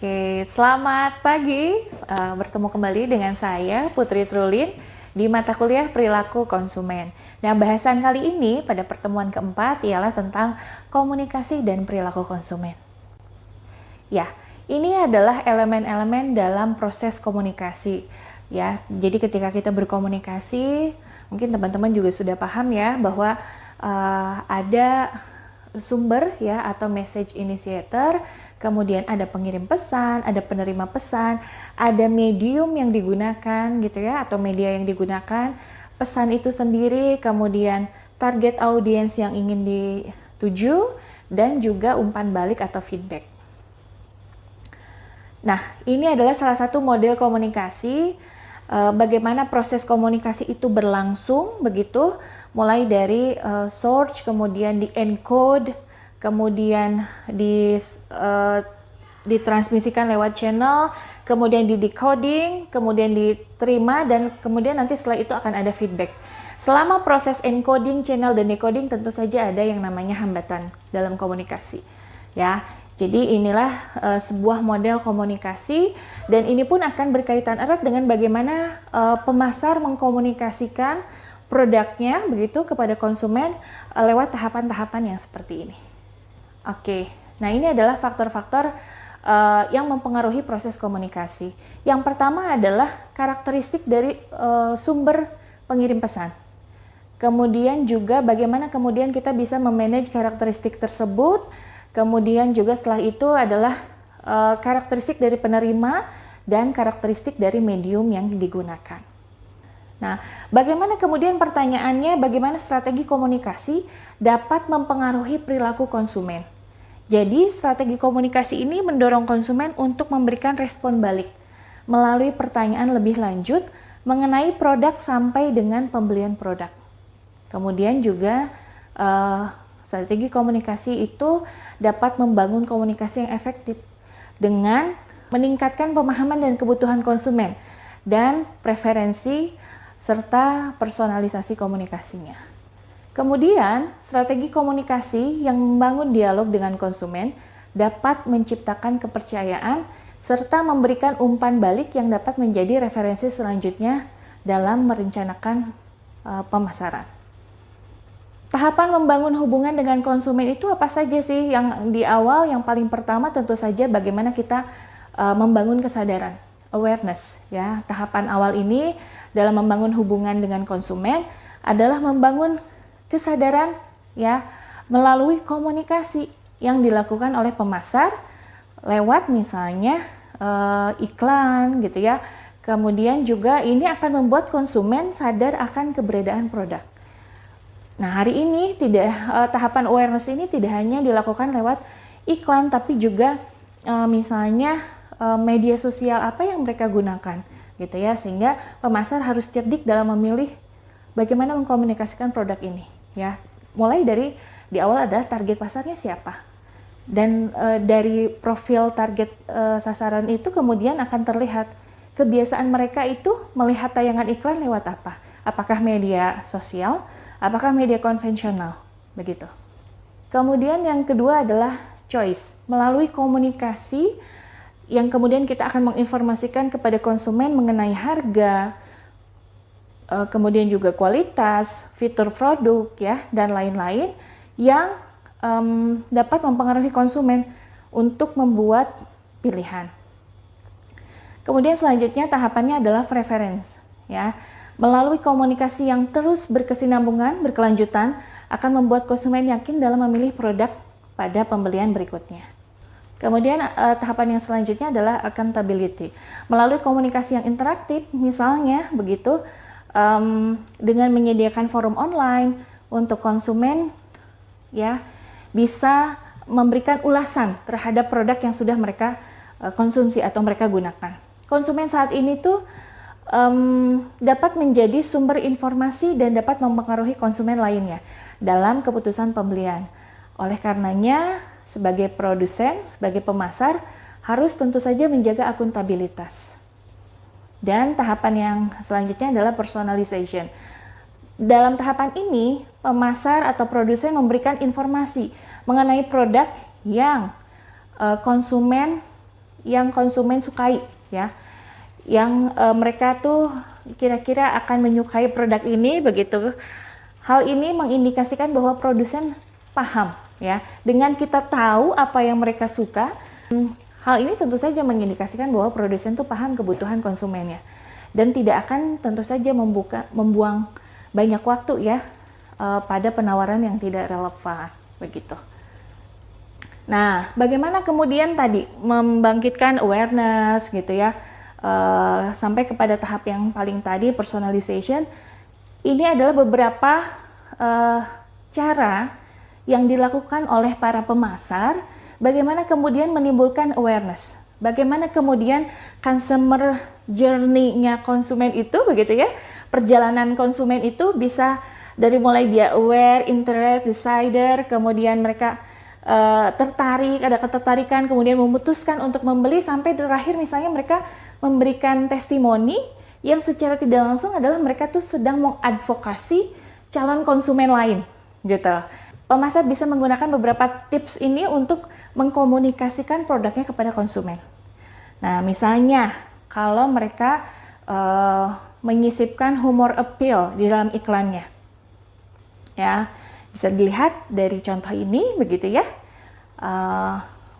Oke, selamat pagi. Bertemu kembali dengan saya, Putri Trulin, di mata kuliah Perilaku Konsumen. Nah, bahasan kali ini pada pertemuan keempat ialah tentang komunikasi dan perilaku konsumen. Ya, ini adalah elemen-elemen dalam proses komunikasi. Ya, jadi ketika kita berkomunikasi, mungkin teman-teman juga sudah paham ya bahwa ada sumber ya atau message initiator, kemudian ada pengirim pesan, ada penerima pesan, ada medium yang digunakan gitu ya atau media yang digunakan, pesan itu sendiri, kemudian target audiens yang ingin dituju, dan juga umpan balik atau feedback. Nah, ini adalah salah satu model komunikasi, bagaimana proses komunikasi itu berlangsung begitu, mulai dari source, kemudian di encode, kemudian ditransmisikan lewat channel, kemudian di decoding, kemudian diterima, dan kemudian nanti setelah itu akan ada feedback. Selama proses encoding, channel, dan decoding tentu saja ada yang namanya hambatan dalam komunikasi. Ya, jadi inilah sebuah model komunikasi, dan ini pun akan berkaitan erat dengan bagaimana pemasar mengkomunikasikan produknya begitu kepada konsumen lewat tahapan-tahapan yang seperti ini. Oke, nah ini adalah faktor-faktor yang mempengaruhi proses komunikasi. Yang pertama adalah karakteristik dari sumber pengirim pesan. Kemudian juga bagaimana kemudian kita bisa memanage karakteristik tersebut. Kemudian juga setelah itu adalah karakteristik dari penerima dan karakteristik dari medium yang digunakan. Nah, bagaimana kemudian pertanyaannya, bagaimana strategi komunikasi dapat mempengaruhi perilaku konsumen? Jadi, strategi komunikasi ini mendorong konsumen untuk memberikan respon balik melalui pertanyaan lebih lanjut mengenai produk sampai dengan pembelian produk. Kemudian juga strategi komunikasi itu dapat membangun komunikasi yang efektif dengan meningkatkan pemahaman dan kebutuhan konsumen dan preferensi serta personalisasi komunikasinya. Kemudian, strategi komunikasi yang membangun dialog dengan konsumen dapat menciptakan kepercayaan serta memberikan umpan balik yang dapat menjadi referensi selanjutnya dalam merencanakan pemasaran. Tahapan membangun hubungan dengan konsumen itu apa saja sih? Yang di awal, yang paling pertama tentu saja bagaimana kita membangun kesadaran, awareness ya. Tahapan awal ini dalam membangun hubungan dengan konsumen adalah membangun kesadaran ya melalui komunikasi yang dilakukan oleh pemasar lewat misalnya iklan gitu ya. Kemudian juga ini akan membuat konsumen sadar akan keberadaan produk. Nah, hari ini tahapan awareness ini tidak hanya dilakukan lewat iklan, tapi juga misalnya media sosial apa yang mereka gunakan gitu ya, sehingga pemasar harus cerdik dalam memilih bagaimana mengkomunikasikan produk ini ya. Mulai dari di awal adalah target pasarnya siapa, dan dari profil target sasaran itu kemudian akan terlihat kebiasaan mereka itu melihat tayangan iklan lewat apa, apakah media sosial, apakah media konvensional begitu. Kemudian yang kedua adalah choice, melalui komunikasi yang kemudian kita akan menginformasikan kepada konsumen mengenai harga, kemudian juga kualitas, fitur produk ya, dan lain-lain yang dapat mempengaruhi konsumen untuk membuat pilihan. Kemudian selanjutnya tahapannya adalah preference ya. Melalui komunikasi yang terus berkesinambungan, berkelanjutan akan membuat konsumen yakin dalam memilih produk pada pembelian berikutnya. Kemudian tahapan yang selanjutnya adalah accountability. Melalui komunikasi yang interaktif, misalnya begitu, dengan menyediakan forum online untuk konsumen ya bisa memberikan ulasan terhadap produk yang sudah mereka konsumsi atau mereka gunakan. Konsumen saat ini tuh dapat menjadi sumber informasi dan dapat mempengaruhi konsumen lainnya dalam keputusan pembelian. Oleh karenanya, sebagai produsen, sebagai pemasar, harus tentu saja menjaga akuntabilitas. Dan tahapan yang selanjutnya adalah personalization. Dalam tahapan ini, pemasar atau produsen memberikan informasi mengenai produk yang konsumen yang konsumen sukai ya, yang mereka tuh kira-kira akan menyukai produk ini begitu. Hal ini mengindikasikan bahwa produsen paham ya, dengan kita tahu apa yang mereka suka. Hal ini tentu saja mengindikasikan bahwa produsen tuh paham kebutuhan konsumennya dan tidak akan tentu saja membuang banyak waktu ya pada penawaran yang tidak relevan begitu. Nah, bagaimana kemudian tadi membangkitkan awareness gitu ya, sampai kepada tahap yang paling tadi, personalization. Ini adalah beberapa cara yang dilakukan oleh para pemasar, bagaimana kemudian menimbulkan awareness, bagaimana kemudian consumer journey-nya konsumen itu begitu ya, perjalanan konsumen itu bisa dari mulai dia aware, interest, decider, kemudian mereka tertarik, ada ketertarikan, kemudian memutuskan untuk membeli, sampai terakhir misalnya mereka memberikan testimoni yang secara tidak langsung adalah mereka tuh sedang mengadvokasi calon konsumen lain gitu. Pemasar bisa menggunakan beberapa tips ini untuk mengkomunikasikan produknya kepada konsumen. Nah, misalnya kalau mereka menyisipkan humor appeal di dalam iklannya, ya bisa dilihat dari contoh ini begitu ya,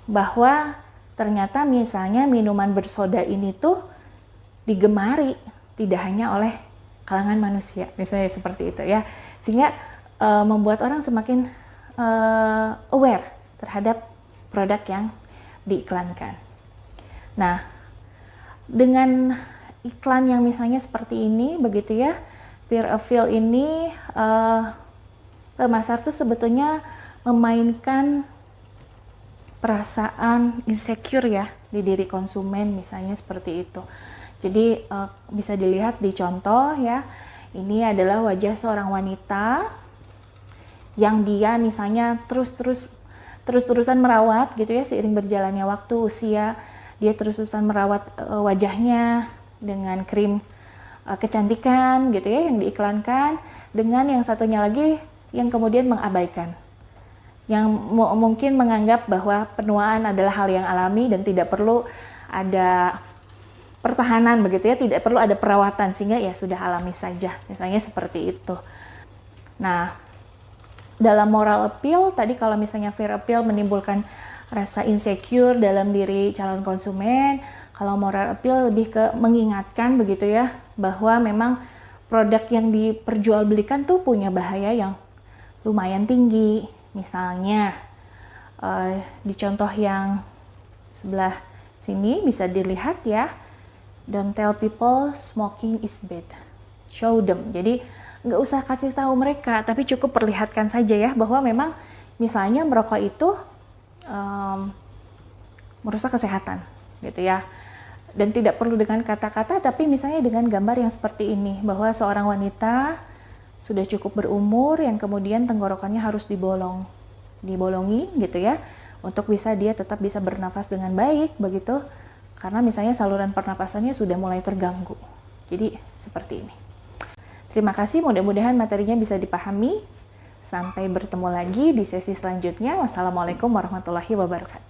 bahwa ternyata misalnya minuman bersoda ini tuh digemari tidak hanya oleh kalangan manusia, misalnya seperti itu ya, sehingga membuat orang semakin aware terhadap produk yang diiklankan. Nah, dengan iklan yang misalnya seperti ini begitu ya, peer appeal ini, pemasar tuh sebetulnya memainkan perasaan insecure ya di diri konsumen, misalnya seperti itu. Jadi bisa dilihat di contoh ya, ini adalah wajah seorang wanita yang dia misalnya terus-terusan merawat gitu ya, seiring berjalannya waktu, usia, dia terus-terusan merawat wajahnya dengan krim kecantikan gitu ya yang diiklankan, dengan yang satunya lagi yang kemudian mengabaikan, yang mungkin menganggap bahwa penuaan adalah hal yang alami dan tidak perlu ada pertahanan begitu ya, tidak perlu ada perawatan, sehingga ya sudah alami saja, misalnya seperti itu. Nah, dalam moral appeal tadi, kalau misalnya fear appeal menimbulkan rasa insecure dalam diri calon konsumen, kalau moral appeal lebih ke mengingatkan begitu ya, bahwa memang produk yang diperjualbelikan tuh punya bahaya yang lumayan tinggi. Misalnya di contoh yang sebelah sini bisa dilihat ya, don't tell people smoking is bad, show them. Jadi nggak usah kasih tahu mereka, tapi cukup perlihatkan saja ya, bahwa memang misalnya merokok itu merusak kesehatan gitu ya. Dan tidak perlu dengan kata-kata, tapi misalnya dengan gambar yang seperti ini, bahwa seorang wanita sudah cukup berumur yang kemudian tenggorokannya harus dibolongi gitu ya, untuk bisa dia tetap bisa bernafas dengan baik begitu, karena misalnya saluran pernapasannya sudah mulai terganggu. Jadi seperti ini. Terima kasih, mudah-mudahan materinya bisa dipahami. Sampai bertemu lagi di sesi selanjutnya. Wassalamualaikum warahmatullahi wabarakatuh.